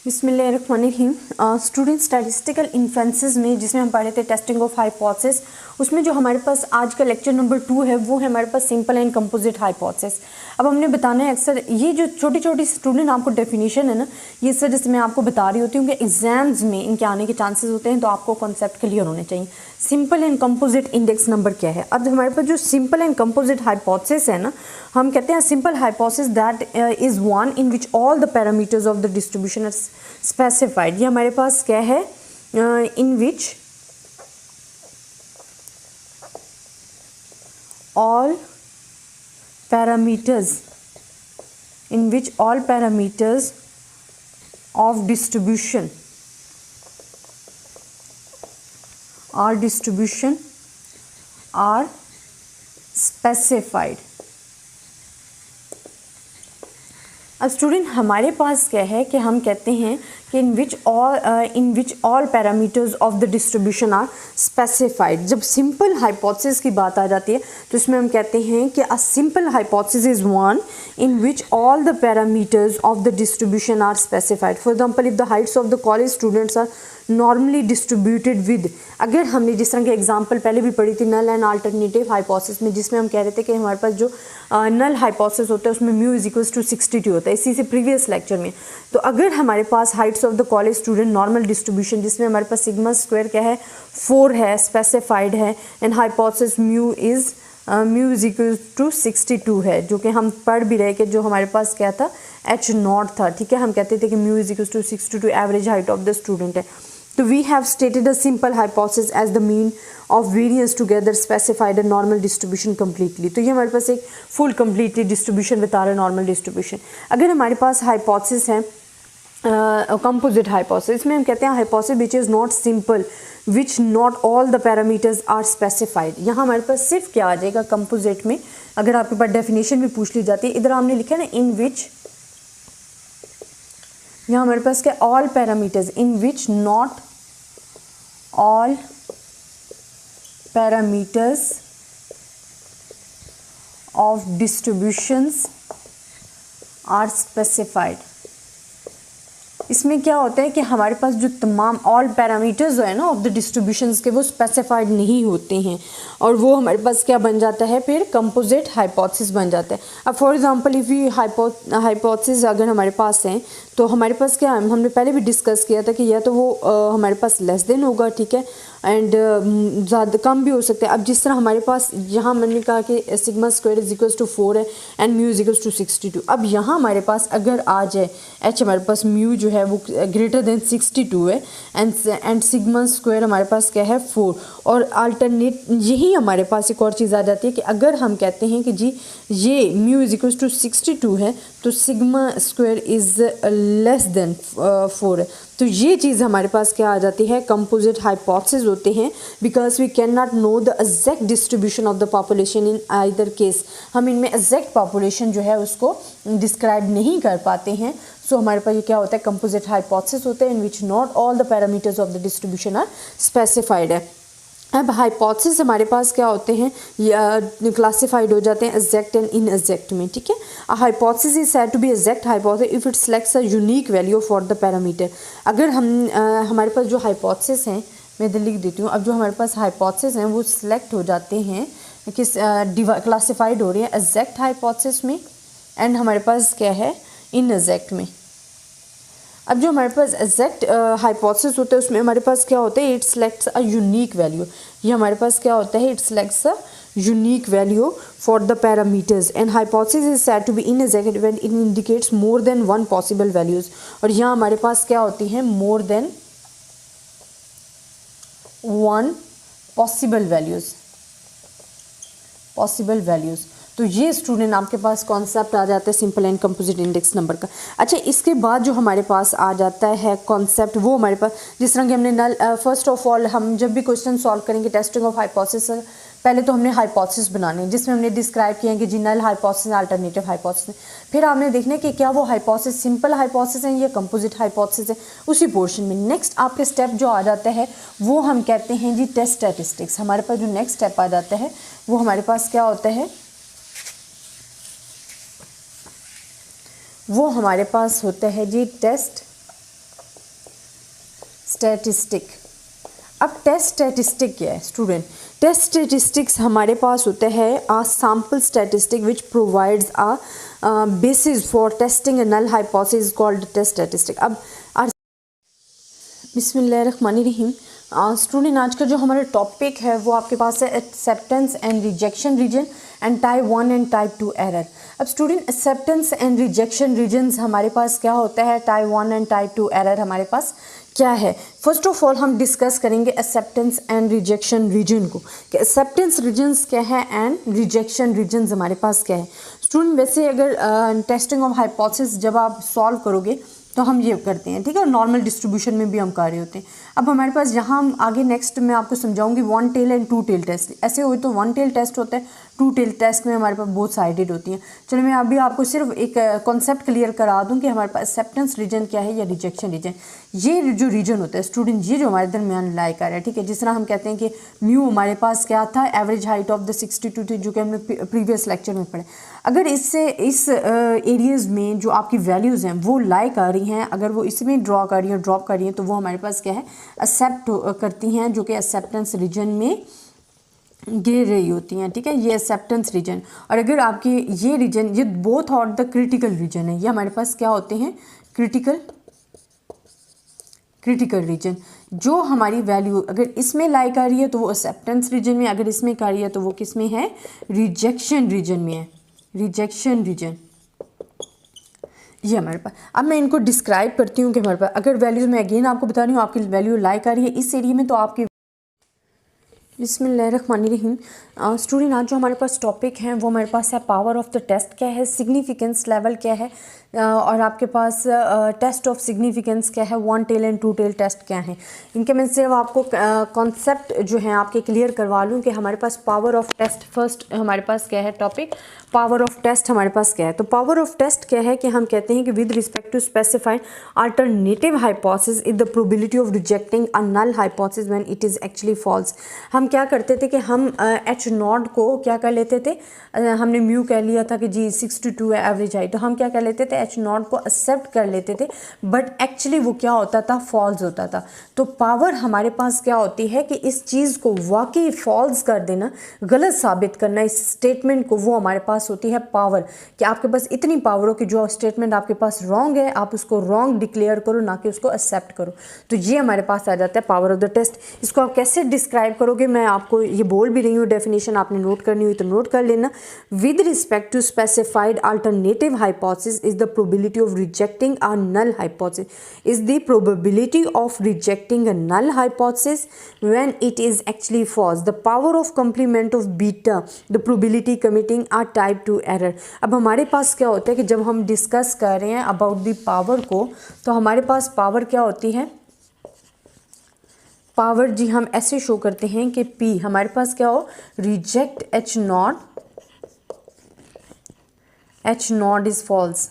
बिस्मिल्लाहिर्रहमानिर्रहीम। Student statistical inferences में जिसमें हम पढ़े थे टेस्टिंग ऑफ हाइपोथेसिस, उसमें जो हमारे पास आज का लेक्चर नंबर 2 है वो है हमारे पास सिंपल एंड कंपोजिट हाइपोथेसिस। अब हमने बताना है अक्सर ये जो छोटी छोटी स्टूडेंट आपको डेफिनेशन है ना, ये सर जैसे मैं आपको बता रही होती हूँ कि एग्जाम्स में इनके आने के चांसेस होते हैं, तो आपको कॉन्सेप्ट क्लियर होने चाहिए। Simple and composite index number क्या है? अब हमारे पास जो सिंपल एंड कंपोजिट हाइपोथेसिस है ना, हम कहते हैं simple hypothesis that is one in which all the parameters of the distribution are specified. ये हमारे पास क्या है? In which all parameters of distribution are specified। अब स्टूडेंट हमारे पास क्या है कि हम कहते हैं कि in which all parameters of the distribution are specified. जब सिंपल हाइपोथेसिस की बात आ जाती है तो इसमें हम कहते हैं कि a simple hypothesis is one in which all the parameters of the distribution are specified. For example, if the heights of the college students are normally distributed with, अगर हमने जिस तरह के एग्जांपल पहले भी पढ़ी थी नल एंड अल्टरनेटिव हाइपोथेसिस में, जिसमें हम कह रहे थे कि हमारे पास जो नल हाइपोथेसिस होता है उसमें म्यू इज इक्वल्स टू 62 होता है, इसी से प्रीवियस लेक्चर में। तो अगर हमारे पास heights of the college student normal distribution जिसमें हमारे पास सिग्मा स्क्वायर क्या है 4 है, स्पेसिफाइड है, and hypothesis mu is equal to 62 है, जो कि हम पढ़ भी रहे कि जो हमारे पास क्या था एच नॉट था। ठीक है, हम कहते थे कि mu is equal to 62 average height of the student है। तो we have stated a simple hypothesis as the mean of variance together specified a normal distribution completely. तो ये हमारे पास एक फुल कम्प्लीटली डिस्ट्रीब्यूशन बता रहा है, नॉर्मल डिस्ट्रीब्यूशन। अगर हमारे पास हाइपोथेसिस है कंपोजिट हाइपोथेसिस में हम कहते हैं hypothesis which is not simple which not all the parameters are specified. यहाँ हमारे पास सिर्फ क्या आ जाएगा कंपोजिट में, अगर आपके पास डेफिनेशन भी पूछ ली जाती है, इधर हमने लिखा है ना इन विच, यहाँ हमारे पास क्या all parameters, in which not all parameters of distributions are specified. इसमें क्या होता है कि हमारे पास जो तमाम ऑल पैरामीटर्स जो है ना ऑफ द डिस्ट्रीब्यूशंस के वो स्पेसिफाइड नहीं होते हैं, और वो हमारे पास क्या बन जाता है फिर कंपोजिट हाइपोथेसिस बन जाता है। अब फॉर एग्जांपल इफ़ ये हाइपोथेसिस अगर हमारे पास हैं तो हमारे पास क्या है, हमने पहले भी डिस्कस किया था कि या तो वो हमारे पास लेस देन होगा, ठीक है, एंड ज़्यादा कम भी हो सकता है। अब जिस तरह हमारे पास यहाँ मैंने कहा कि sigma square is equals to 4 है and mu is equals to 62। अब यहाँ हमारे पास अगर आ जाए एच, हमारे पास म्यू जो है वो ग्रेटर देन 62 है, एंड सिग्मा स्क्वायर हमारे पास क्या है 4, और अल्टरनेट यही हमारे पास एक और चीज़ आ जाती है कि अगर हम कहते हैं कि जी ये म्यू इज इक्वल्स टू 62 है तो sigma square is less than 4 है, तो ये चीज़ हमारे पास क्या आ जाती है कंपोजिट हाइपोथेसिस होते हैं, because we can not know the exact distribution of the population in either case. हम इनमें एग्जैक्ट पॉपुलेशन जो है उसको डिस्क्राइब नहीं कर पाते हैं। सो हमारे पास ये क्या होता है कंपोजिट हाइपोथेसिस होते हैं in which not all the parameters of the distribution are specified है। अब हाइपोथेसिस हमारे पास क्या होते हैं, क्लासिफाइड हो जाते हैं एग्जैक्ट एंड इन एग्जैक्ट में, ठीक है। A hypothesis is said to be exact hypothesis if it selects a unique value for the parameter. अगर हमारे पास जो हाइपोथेसिस हैं, मैं इधर लिख देती हूँ, अब जो हमारे पास हाइपोथेसिस हैं वो सिलेक्ट हो जाते हैं किस क्लासिफाइड हो रही है एग्जैक्ट हाइपोथेसिस में, एंड हमारे पास क्या है इन एग्जैक्ट में। अब जो हमारे पास एग्जैक्ट हाइपोथेसिस होता है उसमें हमारे पास क्या होता है it selects a unique value. ये हमारे पास क्या होता है it selects a unique value for the parameters, and hypothesis is said to be inexact when it indicates more than one possible values. और यहाँ हमारे पास क्या होती है more than one possible values. तो ये स्टूडेंट आपके पास कॉन्सेप्ट आ जाता है simple and composite index number का। अच्छा, इसके बाद जो हमारे पास आ जाता है कॉन्सेप्ट वो हमारे पास जिस तरह कि हमने नल फर्स्ट ऑफ ऑल हम जब भी क्वेश्चन सॉल्व करेंगे टेस्टिंग ऑफ हाइपोथेसिस, पहले तो हमने हाइपोथेसिस बनाने जिसमें हमने डिस्क्राइब किया कि जी नल हाइपोथेसिस अल्टरनेटिव हाइपोथेसिस, फिर आपने देखना कि क्या वो हाइपोथेसिस सिंपल हाइपोथेसिस है या कंपोजिट हाइपोथेसिस है। उसी पोर्शन में नेक्स्ट आपके स्टेप जो आ जाता है वो हम कहते हैं जी टेस्ट स्टैटिस्टिक्स। हमारे पास जो नेक्स्ट स्टेप आ जाता है वो हमारे पास क्या होता है, वो हमारे पास होता है जी टेस्ट स्टैटिस्टिक। अब टेस्ट स्टैटिस्टिक क्या है स्टूडेंट? टेस्ट स्टैटिस्टिक्स हमारे पास होते हैं a sample statistic which provides a basis for testing a null hypothesis called test statistic. अब बिस्मिल्लाहिर्रहमानिर्रहीम। स्टूडेंट आज का जो हमारा टॉपिक है वो आपके पास है acceptance and rejection region and type 1 and type 2 error. अब student acceptance and rejection regions हमारे पास क्या होता है, टाइप 1 एंड टाइप 2 एरर हमारे पास क्या है। फर्स्ट ऑफ ऑल हम डिस्कस करेंगे एक्सेप्टेंस एंड रिजेक्शन रीजन को, कि एक्सेप्टेंस रीजन्स क्या है एंड रिजेक्शन रीजन्स हमारे पास क्या है। स्टूडेंट वैसे अगर टेस्टिंग ऑफ हाइपोथेसिस जब आप सॉल्व करोगे तो हम ये करते हैं, ठीक है, और नॉर्मल डिस्ट्रीब्यूशन में भी हम कर रहे होते हैं। अब हमारे पास यहाँ हम आगे नेक्स्ट मैं आपको समझाऊंगी 1 टेल एंड 2 टेल टेस्ट। ऐसे हो तो 1 टेल टेस्ट होता है, 2 टेल टेस्ट में हमारे पास बोथ साइडेड होती हैं। चलो मैं अभी आपको सिर्फ एक कॉन्सेप्ट क्लियर करा दूं कि हमारे पास एक्सेप्टेंस रीजन क्या है या रिजेक्शन रीजन। ये जो रीजन होता है स्टूडेंट, ये जो हमारे दरमियान लाई कर रहा है, ठीक है, जिस तरह हम कहते हैं कि म्यू हमारे पास क्या था, एवरेज हाइट ऑफ द 62 थी, जो कि हमने प्रीवियस लेक्चर में पढ़े। अगर इससे इस एरियाज़ में जो आपकी वैल्यूज़ हैं वो लाई कर रही हैं, अगर वो इसमें ड्रॉ कर रही हैं, ड्रॉप कर रही हैं, तो वो हमारे पास क्या है, एक्सेप्ट करती हैं, जो कि एक्सेप्टेंस रीजन में गिर रही होती हैं, ठीक है, ये एक्सेप्टेंस रीजन। और अगर आपके ये रीजन, ये बोथ और द क्रिटिकल रीजन है, ये हमारे पास क्या होते हैं, क्रिटिकल रीजन। जो हमारी वैल्यू अगर इसमें लाई कर रही है तो वो एक्सेप्टेंस रीजन में, अगर इसमें कर रही है तो वो किस में है, रिजेक्शन रीजन में है, रिजेक्शन रीजन। ये हमारे पास, अब मैं इनको डिस्क्राइब करती हूँ कि हमारे पास अगर वैल्यूज़ में अगेन आपको बता रही हूँ आपकी वैल्यू लाई कर रही है इस एरिया में, तो आपकी बिस्मिल्लाहिर्रहमानिर्रहीम। स्टूडेंट आज जो हमारे पास टॉपिक हैं वो हमारे पास है पावर ऑफ द टेस्ट क्या है, सिग्निफिकेंस लेवल क्या है, और आपके पास टेस्ट ऑफ सिग्निफिकेंस क्या है, 1 टेल एंड 2 टेल टेस्ट क्या है। इनके मैं सिर्फ आपको कॉन्सेप्ट जो है आपके क्लियर करवा लूँ कि हमारे पास पावर ऑफ टेस्ट, फर्स्ट हमारे पास क्या है टॉपिक, पावर ऑफ टेस्ट हमारे पास क्या है। तो पावर ऑफ टेस्ट क्या है कि हम कहते हैं कि with respect to specified alternative hypothesis is the probability of rejecting a null hypothesis when it is actually false. हम क्या करते थे कि हम एच नॉट को क्या कर लेते थे, हमने म्यू कह लिया था कि जी 62 है एवरेज हाइट, तो हम क्या कर लेते थे, एच नॉट को एक्सेप्ट कर लेते थे, बट एक्चुअली वो क्या होता था, फॉल्स होता था। तो पावर हमारे पास क्या होती है कि इस चीज़ को वाकई फॉल्स कर देना, गलत साबित करना, इस स्टेटमेंट को, वो हमारे पास होती है पावर। कि आपके पास इतनी पावर हो कि जो स्टेटमेंट आपके पास रॉन्ग है आप उसको रॉन्ग डिक्लेयर करो, ना कि उसको एक्सेप्ट करो। तो ये हमारे पास आ जाता है पावर ऑफ द टेस्ट। इसको आप कैसे डिस्क्राइब करोगे, मैं आपको ये बोल भी रही हूँ, डेफिनेशन आपने नोट करनी हुई तो नोट कर लेना। With respect to specified alternative hypothesis is the probability of rejecting a null hypothesis, is the probability of rejecting a null hypothesis when it is actually false, the power of complement of beta, the probability committing a type 2 error. अब हमारे पास क्या होता है कि जब हम discuss कर रहे हैं अबाउट द पावर को, तो हमारे पास पावर क्या होती है, पावर जी हम ऐसे शो करते हैं कि P हमारे पास क्या हो, reject H not is false.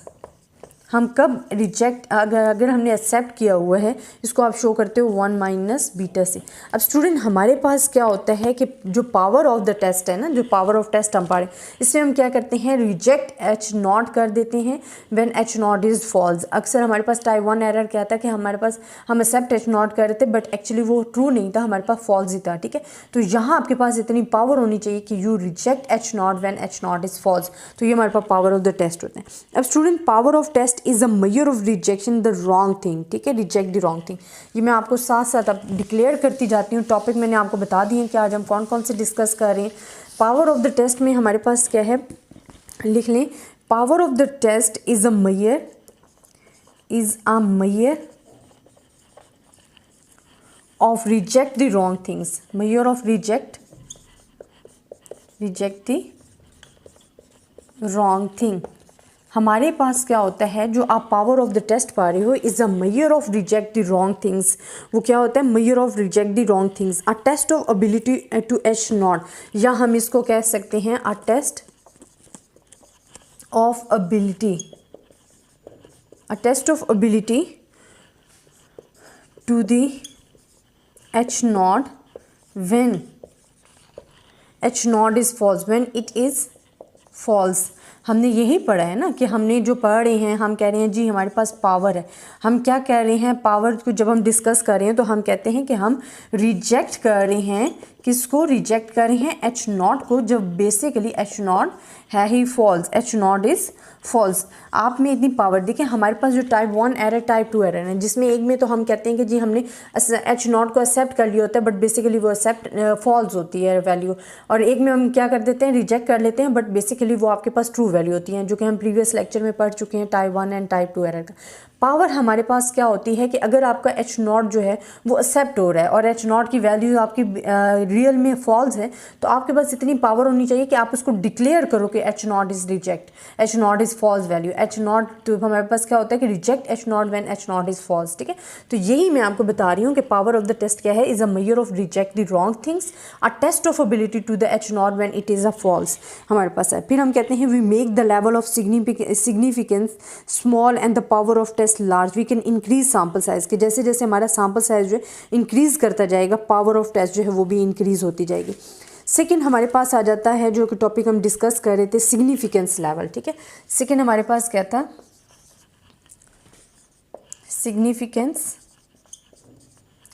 हम कब रिजेक्ट, अगर हमने एक्सेप्ट किया हुआ है, इसको आप शो करते हो 1 माइनस बीटा से। अब स्टूडेंट हमारे पास क्या होता है कि जो पावर ऑफ द टेस्ट है ना, जो पावर ऑफ टेस्ट हम पढ़े, इसमें हम क्या करते हैं, रिजेक्ट एच नॉट कर देते हैं when H not is false. अक्सर हमारे पास टाइप 1 एरर क्या था कि हमारे पास हम एक्सेप्ट एच नॉट कर रहे थे, बट एक्चुअली वो ट्रू नहीं था, हमारे पास फॉल्स ही था, ठीक है। तो यहाँ आपके पास इतनी पावर होनी चाहिए कि you reject H not when H not is false. तो ये हमारे पास पावर ऑफ द टेस्ट होते हैं। अब student power of test is a measure of rejection the wrong thing, ठीक है, रिजेक्ट द रॉन्ग थिंग। ये मैं आपको साथ साथ अब डिक्लेयर करती जाती हूँ। टॉपिक मैंने आपको बता दिए कि आज हम कौन कौन से डिस्कस कर रहे हैं। पावर ऑफ द टेस्ट में हमारे पास क्या है, लिख लें, power of the test is a measure of reject the wrong things, measure of reject the wrong thing. हमारे पास क्या होता है, जो आप पावर ऑफ द टेस्ट पा रहे हो, is a measure of reject the wrong things. वो क्या होता है, measure of reject the wrong things. A test of ability to H not, या हम इसको कह सकते हैं a test of ability, a test of ability to the H not when H not is false, when it is false. हमने यही पढ़ा है ना कि हमने जो पढ़ रहे हैं, हम कह रहे हैं जी हमारे पास पावर है। हम क्या कह रहे हैं, पावर को जब हम डिस्कस कर रहे हैं तो हम कहते हैं कि हम रिजेक्ट कर रहे हैं, किसको रिजेक्ट कर रहे हैं, एच नॉट को, जब बेसिकली एच नॉट है ही false, H not is false. आप में इतनी पावर, देखिए हमारे पास जो टाइप 1 एरर टाइप 2 एरर है, जिसमें एक में तो हम कहते हैं कि जी हमने एच नॉट को एक्सेप्ट कर लिया होता है, बट बेसिकली वो एक्सेप्ट फॉल्स होती है वैल्यू, और एक में हम क्या कर देते हैं, रिजेक्ट कर लेते हैं, बट बेसिकली वो आपके पास ट्रू वैल्यू होती है, जो कि हम प्रीवियस लेक्चर में पढ़ चुके हैं टाइप 1 एंड टाइप 2 एरर का। पावर हमारे पास क्या होती है कि अगर आपका एच नॉट जो है वो एक्सेप्ट हो रहा है और एच नॉट की वैल्यू आपकी रियल में फॉल्स है, तो आपके पास इतनी पावर होनी चाहिए कि आप उसको डिक्लेयर करो कि H not is reject, H not is false value, H not, तो हमारे पास क्या होता है कि reject H not when H not is false. ठीक है, तो यही मैं आपको बता रही हूँ कि पावर ऑफ द टेस्ट क्या है, is a measure of reject the wrong things, a test of ability to the H not when it is a false हमारे पास है। फिर हम कहते हैं we make the level of significance small and the power of test large, we can increase sample size के, जैसे जैसे हमारा सैम्पल साइज जो है इंक्रीज करता जाएगा, पावर ऑफ टेस्ट जो है वो भी इंक्रीज होती जाएगी। सेकेंड हमारे पास आ जाता है जो कि टॉपिक हम डिस्कस कर रहे थे, सिग्निफिकेंस लेवल। ठीक है, सेकेंड हमारे पास क्या था, सिग्निफिकेंस,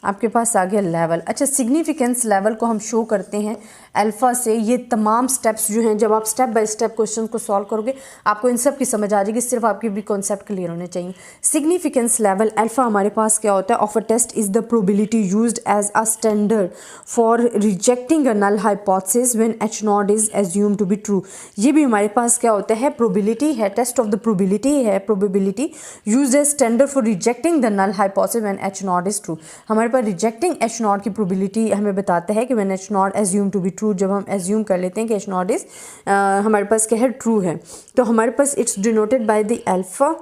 आपके पास आ गया लेवल। अच्छा, सिग्निफिकेंस लेवल को हम शो करते हैं अल्फ़ा से। ये तमाम स्टेप्स जो हैं, जब आप स्टेप बाय स्टेप क्वेश्चन को सॉल्व करोगे आपको इन सब की समझ आ जाएगी, सिर्फ आपके भी कॉन्सेप्ट क्लियर होने चाहिए। सिग्निफिकेंस लेवल अल्फ़ा हमारे पास क्या होता है, of a test is the probability used as a standard for rejecting a null hypothesis when H not is assumed to be true. ये भी हमारे पास क्या होता है, प्रोबेबिलिटी है, टेस्ट ऑफ द प्रोबेबिलिटी है, probability used as standard for rejecting the null hypothesis when H not is true. हमारे पास रिजेक्टिंग एच नॉट की प्रोबेबिलिटी हमें बताता है कि when H not assume to be true, जब हम एज्यूम कर लेते हैं कि एच नॉट इज़ हमारे पास क्या है, ट्रू है, तो हमारे पास it's denoted by the alpha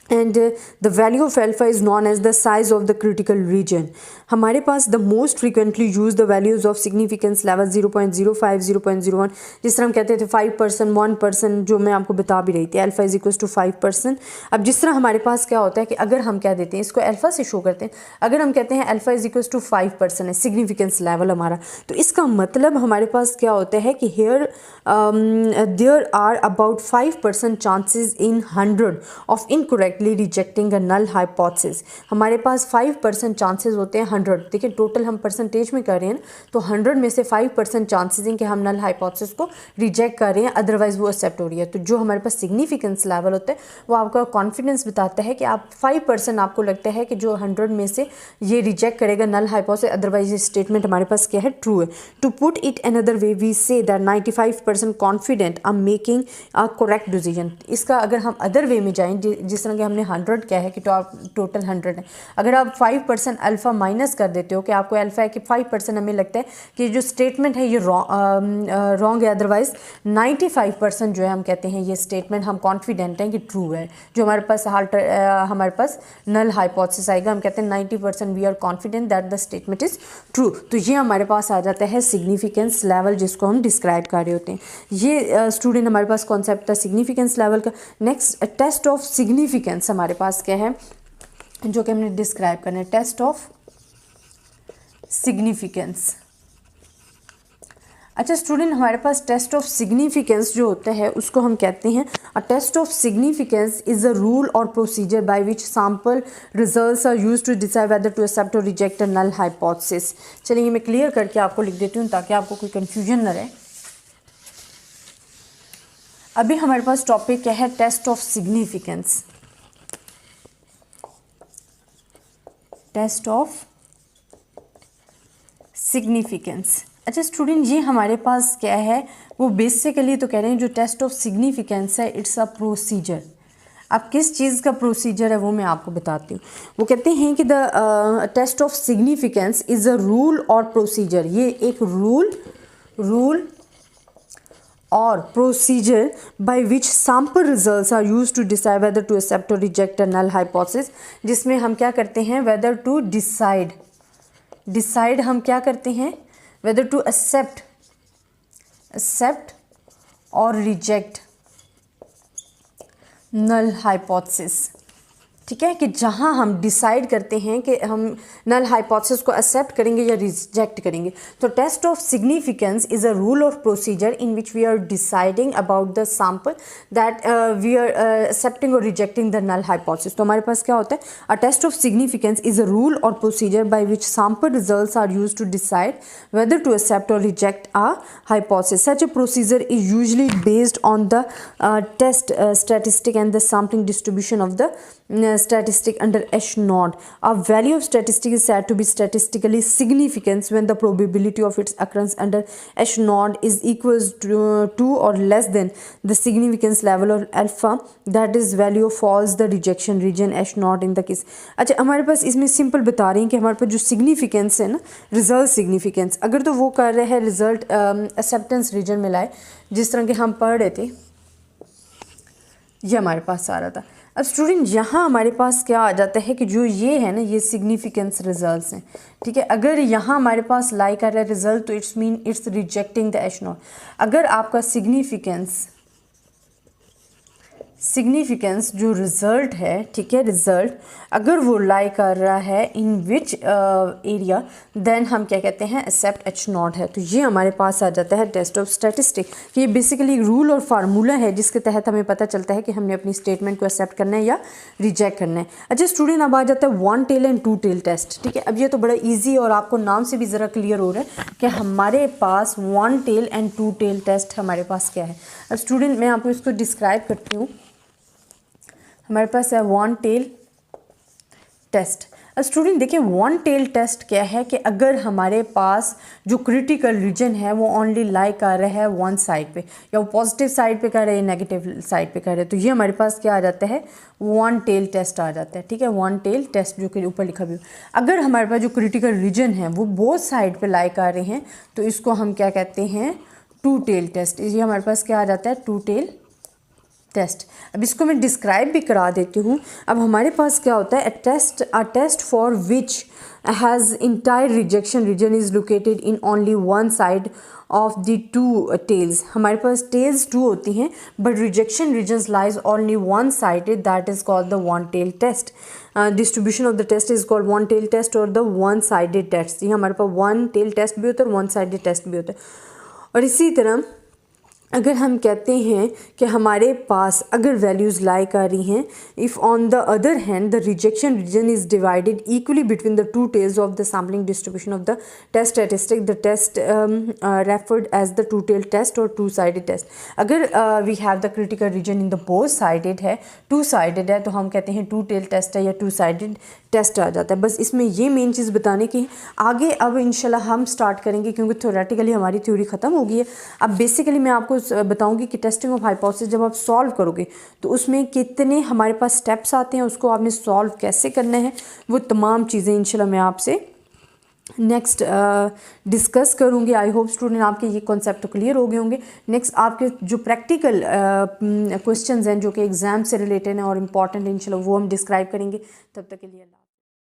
and the value of alpha is known as the size of the critical region. हमारे पास the most frequently used the values of significance level 0.05, 0.01, जिस तरह हम कहते थे 5%, 1%, जो मैं आपको बता भी रही थी, अल्फा इज इक्वल टू 5%। अब जिस तरह हमारे पास क्या होता है कि अगर हम कह देते हैं, इसको अल्फा से शो करते हैं, अगर हम कहते हैं अल्फा इज इक्वल टू 5% है सिग्निफिकेंस लेवल हमारा, तो इसका मतलब हमारे पास क्या होता है कि here there are about 5% chances in 100 of incorrectly rejecting a null hypothesis. हमारे पास 5% चांसेस होते हैं 100, देखिए टोटल हम परसेंटेज में कर रहे हैं, तो 100 में से 5% चांसेस हैं कि हम नल हाइपोथेसिस को रिजेक्ट कर रहे हैं, अदरवाइज वो एक्सेप्ट हो रही है। तो जो हमारे पास सिग्निफिकेंस लेवल होता है वो आपका कॉन्फिडेंस बताता है कि आप 5% आपको लगता है कि जो 100 में से ये रिजेक्ट करेगा नल हाइपोथेसिस, अदरवाइज ये स्टेटमेंट हमारे पास क्या है, ट्रू है। To put it another way we say that 95% confident I am making a correct decision. इसका अगर हम अदर वे में जाएं, जिस तरह कि हमने 100 क्या है कि टोटल 100 है, अगर आप 5% अल्फ़ा माइनस कर देते हो कि आपको अल्फ़ा है कि 5% हमें लगता है कि जो स्टेटमेंट है ये रॉन्ग है, अदरवाइज 95% जो है हम कहते हैं ये स्टेटमेंट हम कॉन्फिडेंट हैं कि ट्रू है। जो हमारे पास नल हाइपोथेसिस आएगा, हम कहते हैं 90% we are confident that the statement is true. तो ये हमारे पास आ जाता है सिग्निफिकेंस लेवल, जिसको हम डिस्क्राइब कर रहे होते हैं। ये स्टूडेंट हमारे पास कॉन्सेप्ट था सिग्निफिकेंस लेवल का। नेक्स्ट टेस्ट ऑफ सिग्निफिकेंस हमारे पास क्या है, जो कि हमने डिस्क्राइब करना है, टेस्ट ऑफ सिग्निफिकेंस। अच्छा स्टूडेंट, हमारे पास टेस्ट ऑफ सिग्निफिकेंस जो होता है उसको हम कहते हैं a test of significance is a rule और procedure by which sample results are used to decide whether to accept और रिजेक्ट अ नल हाइपोथेसिस। चलिए मैं क्लियर करके आपको लिख देती हूँ ताकि आपको कोई कन्फ्यूजन न रहे। अभी हमारे पास टॉपिक क्या है, test of significance. Test of significance. अच्छा स्टूडेंट, ये हमारे पास क्या है, वो बेसिकली तो कह रहे हैं जो टेस्ट ऑफ सिग्निफिकेंस है इट्स अ प्रोसीजर। अब किस चीज़ का प्रोसीजर है वो मैं आपको बताती हूँ। वो कहते हैं कि the test of significance is a rule और प्रोसीजर। ये एक रूल और procedure by which sample results are used to decide whether to accept और रिजेक्ट अ नल हाइपोथेसिस, जिसमें हम क्या करते हैं, वेदर टू डिसाइड हम क्या करते हैं, वेदर टू एक्सेप्ट और रिजेक्ट नल हाइपोथेसिस। ठीक है, कि जहां हम डिसाइड करते हैं कि हम नल हाइपोथेसिस को एक्सेप्ट करेंगे या रिजेक्ट करेंगे। तो test of significance is a rule of procedure in which we are deciding about the sample that we are accepting or rejecting the null hypothesis. तो हमारे पास क्या होता है, a test of significance is a rule और procedure by which sample results are used to decide whether to accept or reject a hypothesis. Such a procedure is usually based on the test statistic and the sampling distribution of the statistic under H naught. A value of statistic is said to be statistically significant when the probability of its occurrence under H naught is equals to or less than the significance level of alpha, that is value of falls the rejection region H naught in the case. अच्छा, हमारे पास इसमें simple बता रहे हैं कि हमारे पास जो significance है ना, रिजल्ट सिग्निफिकेंस, अगर तो वो कर रहे हैं रिजल्ट एक्सेप्टेंस रीजन में लाए, जिस तरह के हम पढ़ रहे थे, ये हमारे पास आ रहा था। अब स्टूडेंट यहाँ हमारे पास क्या आ जाता है कि जो ये है ना, ये सिग्निफिकेंस रिजल्ट्स हैं, ठीक है। अगर यहाँ हमारे पास लाई कर रहा है रिजल्ट, तो it's mean it's rejecting the H not. अगर आपका सिग्निफिकेंस जो रिजल्ट है, ठीक है, रिजल्ट अगर वो लाई कर रहा है इन विच एरिया, देन हम क्या कहते हैं, एक्सेप्ट एच नॉट है। तो ये हमारे पास आ जाता है टेस्ट ऑफ स्टैटिस्टिक, कि ये बेसिकली रूल और फार्मूला है जिसके तहत हमें पता चलता है कि हमने अपनी स्टेटमेंट को एक्सेप्ट करना है या रिजेक्ट करना है। अच्छा स्टूडेंट, अब आ जाता है one tail and two tail test, ठीक है। अब ये तो बड़ा ईजी और आपको नाम से भी ज़रा क्लियर हो रहा है कि हमारे पास one tail and two tail test हमारे पास क्या है। अब स्टूडेंट मैं आपको इसको डिस्क्राइब करती हूँ। हमारे पास है वन टेल टेस्ट। अब स्टूडेंट देखिए, वन टेल टेस्ट क्या है कि अगर हमारे पास जो क्रिटिकल रीजन है वो ओनली लाई कर रहा है वन साइड पे, या वो पॉजिटिव साइड पे कर रहे हैं, नेगेटिव साइड पे कर रहे हैं, तो ये हमारे पास क्या आ जाता है, वन टेल टेस्ट आ जाता है, ठीक है। वन टेल टेस्ट जो कि ऊपर लिखा भी हो। अगर हमारे पास जो क्रिटिकल रीजन है वो बोथ साइड पे लाई कर रहे हैं, तो इसको हम क्या कहते हैं, टू टेल टेस्ट। ये हमारे पास क्या आ जाता है, टू टेल टेस्ट। अब इसको मैं डिस्क्राइब भी करा देती हूँ। अब हमारे पास क्या होता है, a test for which has entire rejection region is located in only one side of the two tails. हमारे पास टेल्स टू होती हैं but rejection regions lies only one sided, that is called the one tail test. Distribution of the test is called one tail test और the one sided test. ये हमारे पास one tail test भी होता है और वन साइडेड टेस्ट भी होता है। और इसी तरह अगर हम कहते हैं कि हमारे पास अगर वैल्यूज़ लाई कर रही हैं, if on the other hand the rejection region is divided equally between the two tails of the sampling distribution of the test statistic, the test referred as the two tail test और two sided test. अगर we have the critical region in the both sided है, two sided है, तो हम कहते हैं to tail test है या टू साइडेड टेस्ट आ जाता है। बस इसमें ये मेन चीज़ बताने की, आगे अब इंशाल्लाह हम स्टार्ट करेंगे क्योंकि थ्योरेटिकली हमारी थ्योरी ख़त्म हो गई है। अब बेसिकली मैं आपको बताऊंगी कि टेस्टिंग ऑफ हाइपोथेसिस जब आप सॉल्व करोगे तो उसमें कितने हमारे पास स्टेप्स आते हैं, उसको आपने सॉल्व कैसे करना है, वो तमाम चीज़ें इंशाल्लाह मैं आपसे नेक्स्ट डिस्कस करूँगी। आई होप स्टूडेंट आपके ये कॉन्सेप्ट तो क्लियर हो गए होंगे। नेक्स्ट आपके जो प्रैक्टिकल क्वेश्चंस हैं जो कि एग्ज़ाम से रिलेटेड हैं और इम्पॉर्टेंट इंशाल्लाह वो हम डिस्क्राइब करेंगे। तब तक के लिए